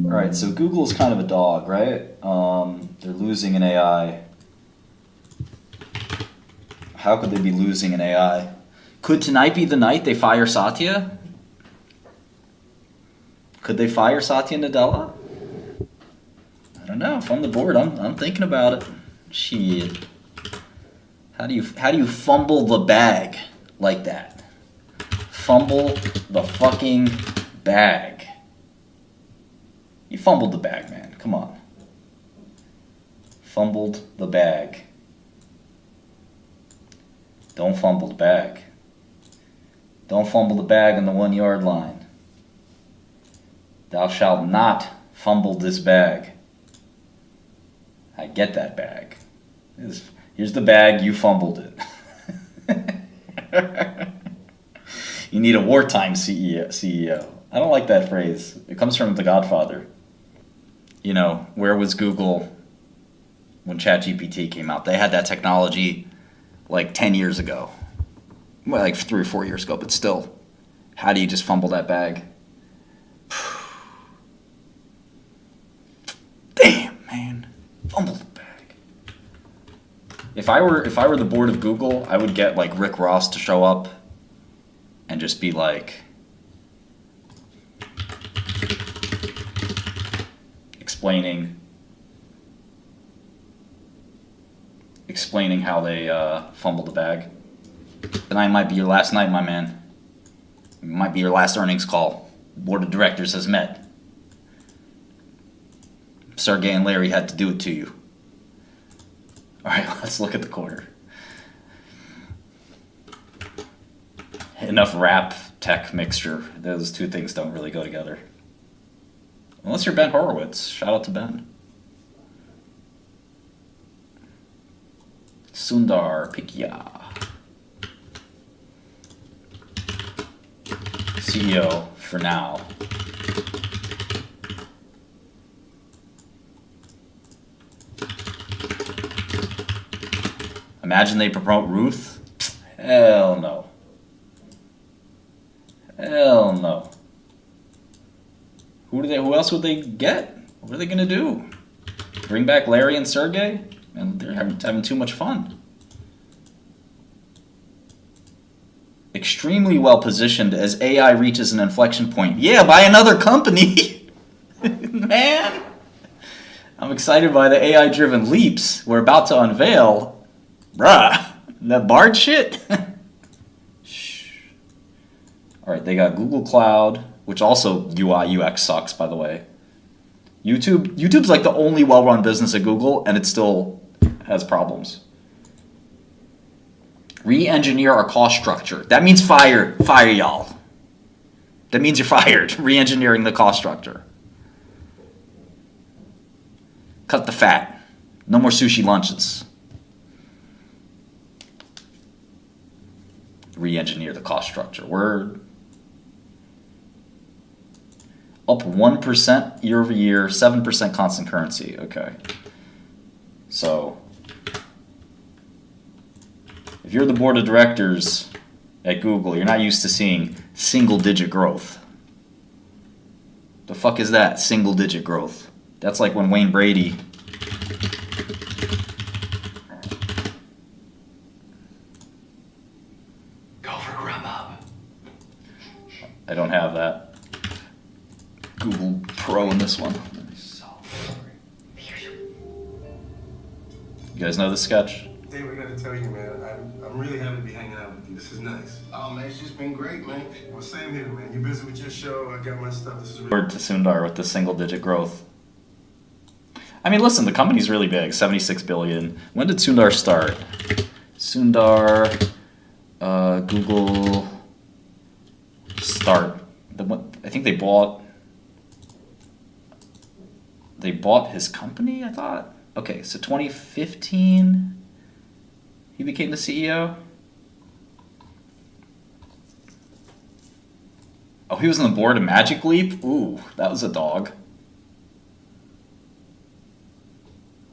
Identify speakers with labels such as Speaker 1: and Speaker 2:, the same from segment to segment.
Speaker 1: Alright, so Google's kind of a dog, right? They're losing an AI. How could they be losing an AI? Could tonight be the night they fire Satya? Could they fire Satya Nadella? I don't know. If I'm the board, I'm thinking about it. Shit. How do you fumble the bag like that? Fumble the fucking bag. You fumbled the bag, man. Come on. Fumbled the bag. Don't fumble the bag. Don't fumble the bag on the 1 yard line. Thou shalt not fumble this bag. I get that bag. Here's the bag, you fumbled it. You need a wartime CEO. I don't like that phrase. It comes from The Godfather. You know, where was Google when ChatGPT came out? They had that technology like 10 years ago. Well, like 3 or 4 years ago, but still. How do you just fumble that bag? Damn, man. Fumble the bag. If I were the board of Google, I would get like Rick Ross to show up and just be like, explaining how they fumbled the bag. Tonight might be your last night, my man. It might be your last earnings call. Board of directors has met. Sergey and Larry had to do it to you. All right, let's look at the quarter. Enough rap tech mixture. Those two things don't really go together. Unless you're Ben Horowitz. Shout out to Ben. Sundar Pichai, CEO for now. Imagine they promote Ruth? Hell no. Hell no. Who else would they get? What are they gonna do? Bring back Larry and Sergey? And they're having too much fun. Extremely well positioned as AI reaches an inflection point. Yeah, by another company. Man. I'm excited by the AI-driven leaps we're about to unveil. Bruh, that Bard shit? Shh. Alright, they got Google Cloud, which also UI, UX sucks, by the way. YouTube's like the only well-run business at Google, and it still has problems. Re-engineer our cost structure. That means fire y'all. That means you're fired. Re-engineering the cost structure. Cut the fat. No more sushi lunches. Re-engineer the cost structure. We're up 1% year over year, 7% constant currency. Okay. So, if you're the board of directors at Google, you're not used to seeing single-digit growth. The fuck is that, single-digit growth? That's like when Wayne Brady... Go for Grubhub. I don't have that. Google Pro in this one. You guys know this sketch?
Speaker 2: Dave, I gotta tell you, man, I'm really happy to be hanging out with you. This is nice.
Speaker 3: Oh, man, it's just been great, man.
Speaker 2: Well, same here, man. You busy with your show? I got my stuff. This is really...
Speaker 1: Word to Sundar with the single-digit growth. I mean, listen, the company's really big, 76 billion. When did Sundar start? Sundar, Google, start. I think they bought his company, I thought. Okay, so 2015, he became the CEO. Oh, he was on the board of Magic Leap? Ooh, that was a dog.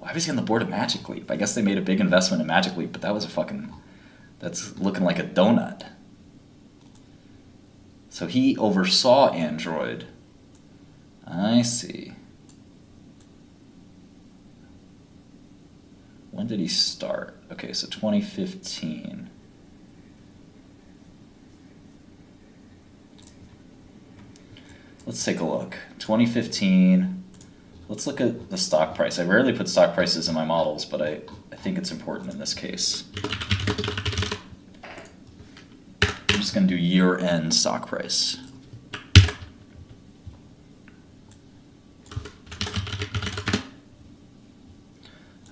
Speaker 1: Why was he on the board of Magic Leap? I guess they made a big investment in Magic Leap, but that was that's looking like a donut. So he oversaw Android. I see. When did he start? Okay, so 2015. Let's take a look. 2015. Let's look at the stock price. I rarely put stock prices in my models, but I think it's important in this case. I'm just going to do year-end stock price.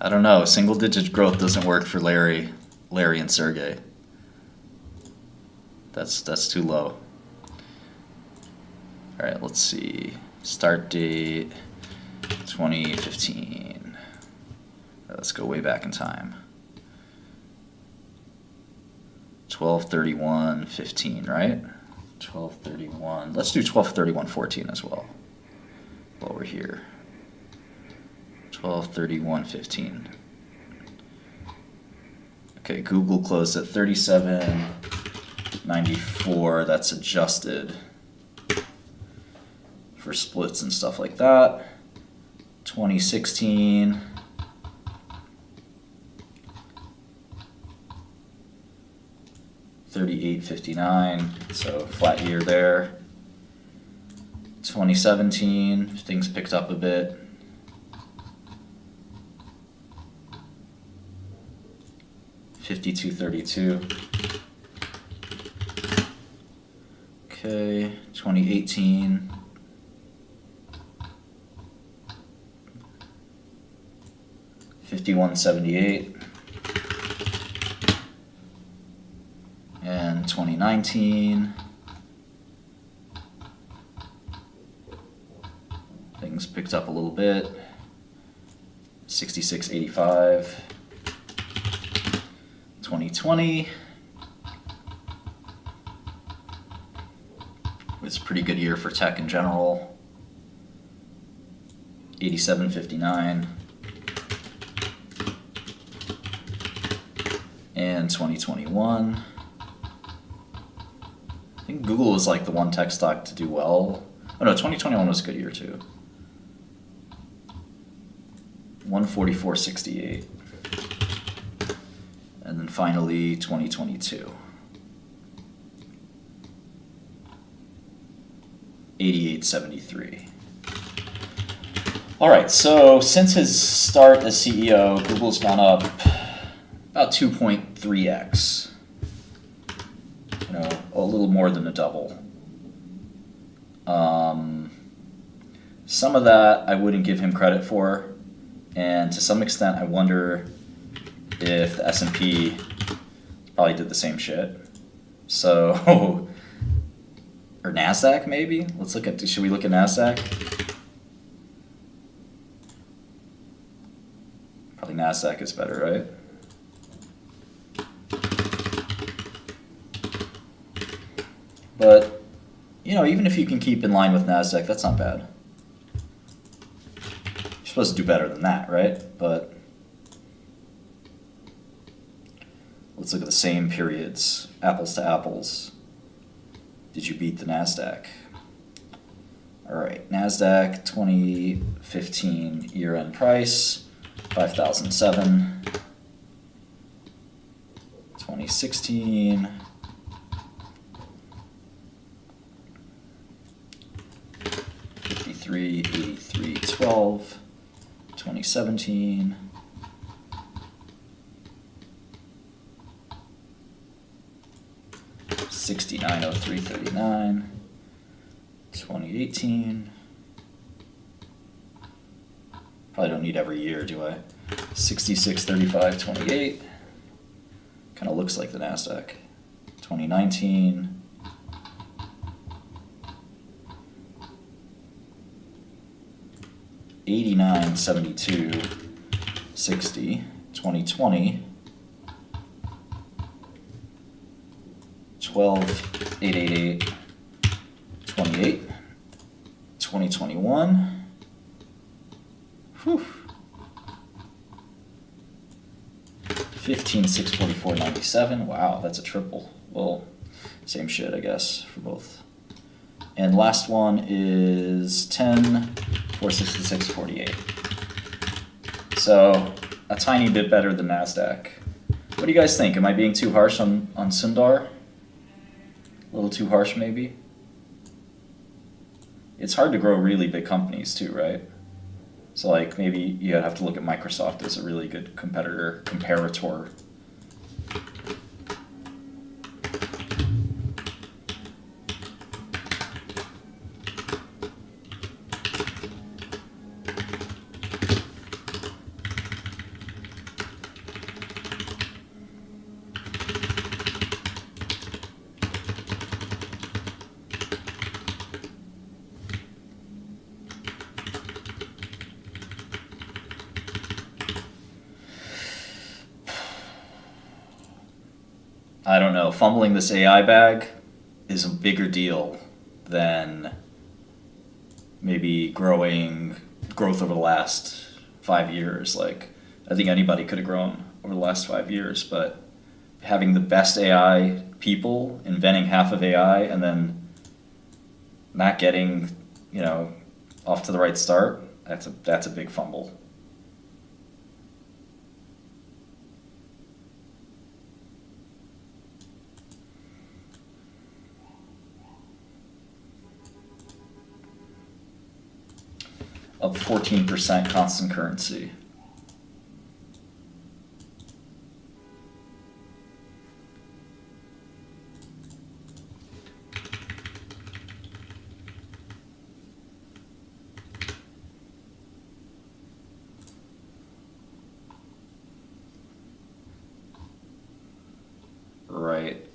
Speaker 1: I don't know. Single-digit growth doesn't work for Larry and Sergey. That's too low. All right, let's see. Start date 2015. Let's go way back in time. 12/31/15, right? 12/31. Let's do 12/31/14 as well. While we're here. 12/31/15. Okay, Google closed at 37.94. That's adjusted for splits and stuff like that. 2016. $38.59, so flat year there. 2017, things picked up a bit. $52.32. Okay, 2018. $51.78. And 2019, things picked up a little bit. $66.85. 2020 was a pretty good year for tech in general. $87.59. And 2021. I think Google was like the one tech stock to do well. Oh no, 2021 was a good year too. 144.68. And then finally 2022. 88.73. All right, so since his start as CEO, Google's gone up about 2.3x. A little more than a double. Some of that I wouldn't give him credit for, and to some extent I wonder if the S&P probably did the same shit. So, or NASDAQ maybe? Should we look at NASDAQ? Probably NASDAQ is better, right? But, even if you can keep in line with NASDAQ, that's not bad. You're supposed to do better than that, right? But let's look at the same periods, apples to apples. Did you beat the NASDAQ? All right, NASDAQ 2015 year-end price, 5,007. 2016. 83.12. 2017. 69.03.39. 2018. Probably don't need every year, do I? 66.35.28. Kind of looks like the NASDAQ. 2019. 89.72.60. 2020. 12.888.28. 2021. Whew. 15.644.97. Wow, that's a triple. Well, same shit, I guess, for both. And last one is 10.466.48. So a tiny bit better than NASDAQ. What do you guys think? Am I being too harsh on Sundar? A little too harsh, maybe? It's hard to grow really big companies too, right? So like maybe you have to look at Microsoft as a really good comparator. I don't know. Fumbling this AI bag is a bigger deal than maybe growth over the last 5 years. Like, I think anybody could have grown over the last 5 years, but having the best AI people inventing half of AI and then not getting, off to the right start, that's a big fumble. Up 14% constant currency. Right.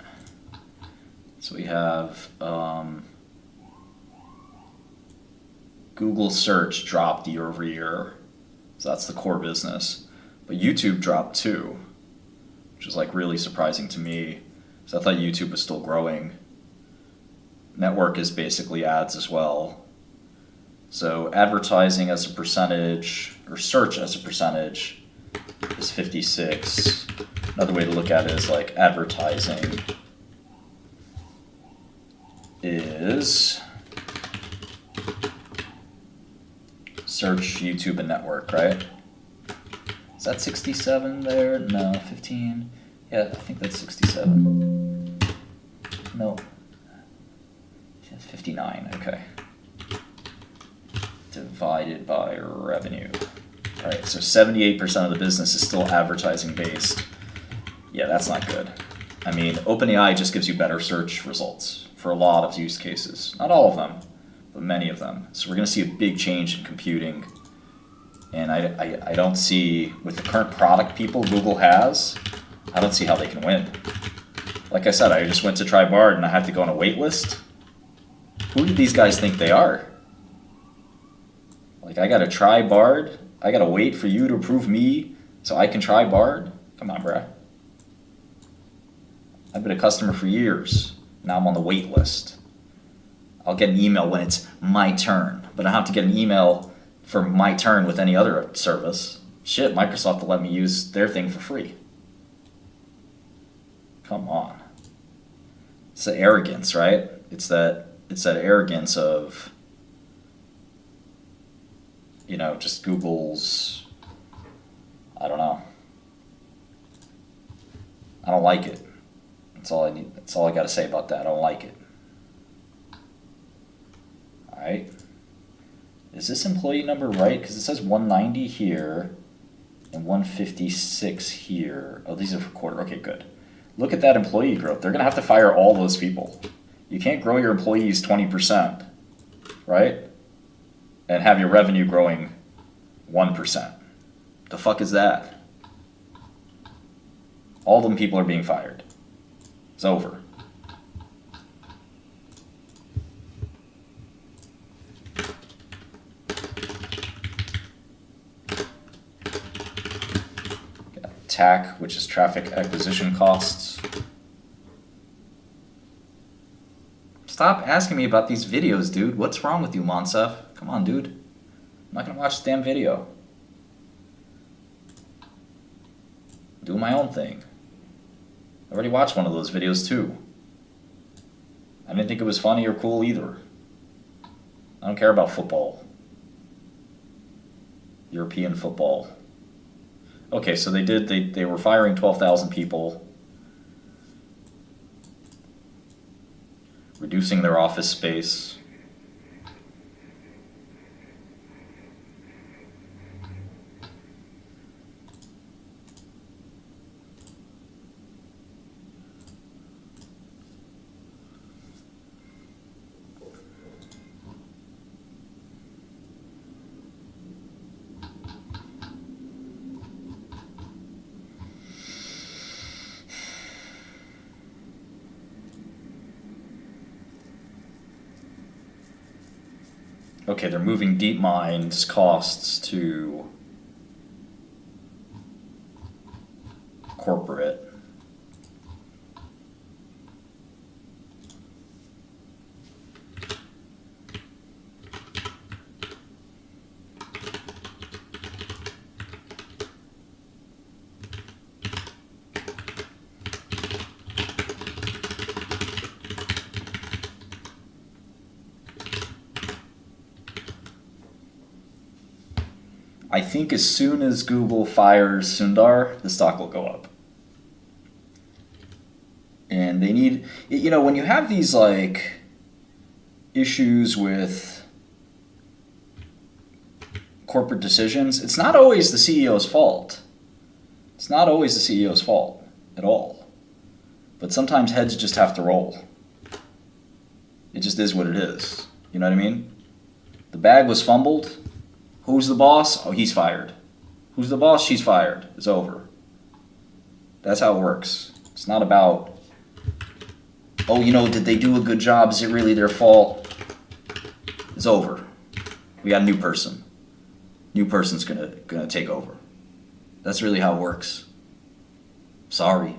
Speaker 1: So we have Google search dropped year over year. So that's the core business. But YouTube dropped too, which is like really surprising to me. So I thought YouTube was still growing. Network is basically ads as well. So advertising as a percentage, or search as a percentage, is 56. Another way to look at it is like advertising is search, YouTube, and network, right? Is that 67 there? No, 15. Yeah, I think that's 67. No. 59, okay. Divided by revenue. All right, so 78% of the business is still advertising based. Yeah, that's not good. I mean, OpenAI just gives you better search results for a lot of use cases. Not all of them, but many of them. So we're going to see a big change in computing. And I don't see, with the current product people Google has, I don't see how they can win. Like I said, I just went to try Bard and I had to go on a wait list. Who do these guys think they are? Like, I got to try Bard? I got to wait for you to approve me so I can try Bard? Come on, bruh. I've been a customer for years. Now I'm on the wait list. I'll get an email when it's my turn, but I don't have to get an email for my turn with any other service. Shit, Microsoft will let me use their thing for free. Come on. It's the arrogance, right? It's that arrogance of, just Google's, I don't know. I don't like it. That's all I need. That's all I got to say about that. I don't like it. All right. Is this employee number right? Because it says 190 here and 156 here. Oh, these are for quarter. Okay, good. Look at that employee growth. They're going to have to fire all those people. You can't grow your employees 20%, right? And have your revenue growing 1%. The fuck is that? All them people are being fired. It's over. TAC, which is traffic acquisition costs. Stop asking me about these videos, dude. What's wrong with you, Monsef? Come on, dude. I'm not gonna watch the damn video. Do my own thing. I already watched one of those videos too. I didn't think it was funny or cool either. I don't care about football. European football. Okay, so they were firing 12,000 people, reducing their office space. Okay, they're moving DeepMind's costs to corporate. I think as soon as Google fires Sundar, the stock will go up. And they need, when you have these like issues with corporate decisions, it's not always the CEO's fault. It's not always the CEO's fault at all. But sometimes heads just have to roll. It just is what it is. You know what I mean? The bag was fumbled. Who's the boss? Oh, he's fired. Who's the boss? She's fired. It's over. That's how it works. It's not about, did they do a good job? Is it really their fault? It's over. We got a new person. New person's gonna take over. That's really how it works. Sorry.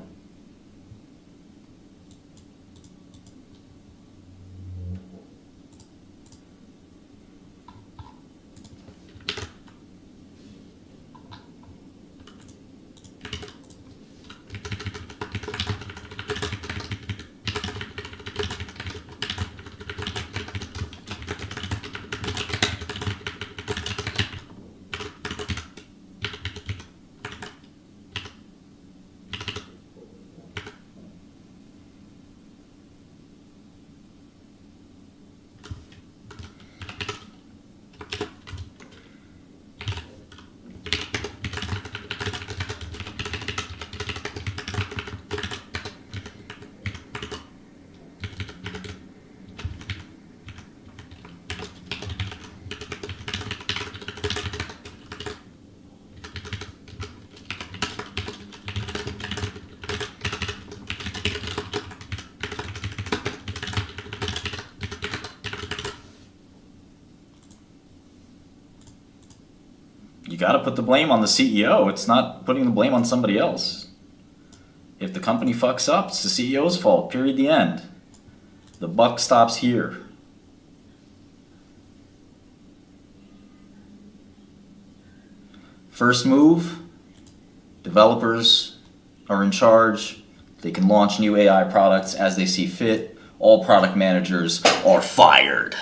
Speaker 1: You got to put the blame on the CEO. It's not putting the blame on somebody else. If the company fucks up, it's the CEO's fault. Period. The end. The buck stops here. First move, developers are in charge. They can launch new AI products as they see fit. All product managers are fired.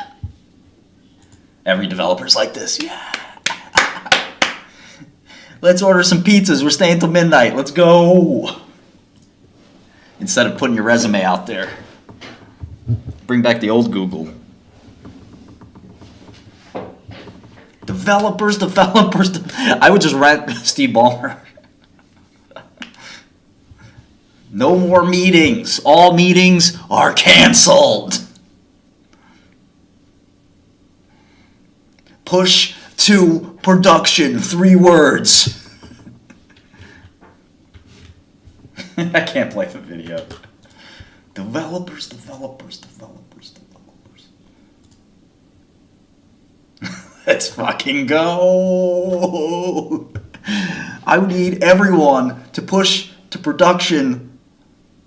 Speaker 1: Every developer's like this. Yeah. Let's order some pizzas. We're staying till midnight. Let's go. Instead of putting your resume out there. Bring back the old Google. Developers. I would just rent Steve Ballmer. No more meetings. All meetings are canceled. Push to production. 3 words. I can't play the video. Developers. Let's fucking go. I would need everyone to push to production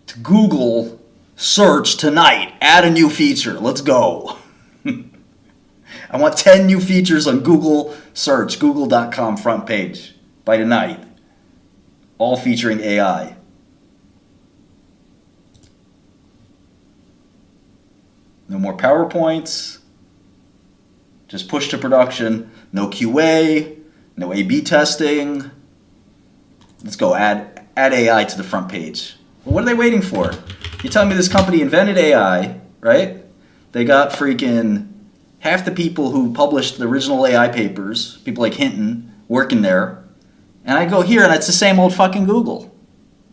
Speaker 1: to Google search tonight. Add a new feature. Let's go. I want 10 new features on Google search, google.com front page by tonight. All featuring AI. No more PowerPoints. Just push to production. No QA. No A/B testing. Let's go add AI to the front page. Well, what are they waiting for? You telling me this company invented AI, right? They got freaking half the people who published the original AI papers, people like Hinton, working there. And I go here and it's the same old fucking Google.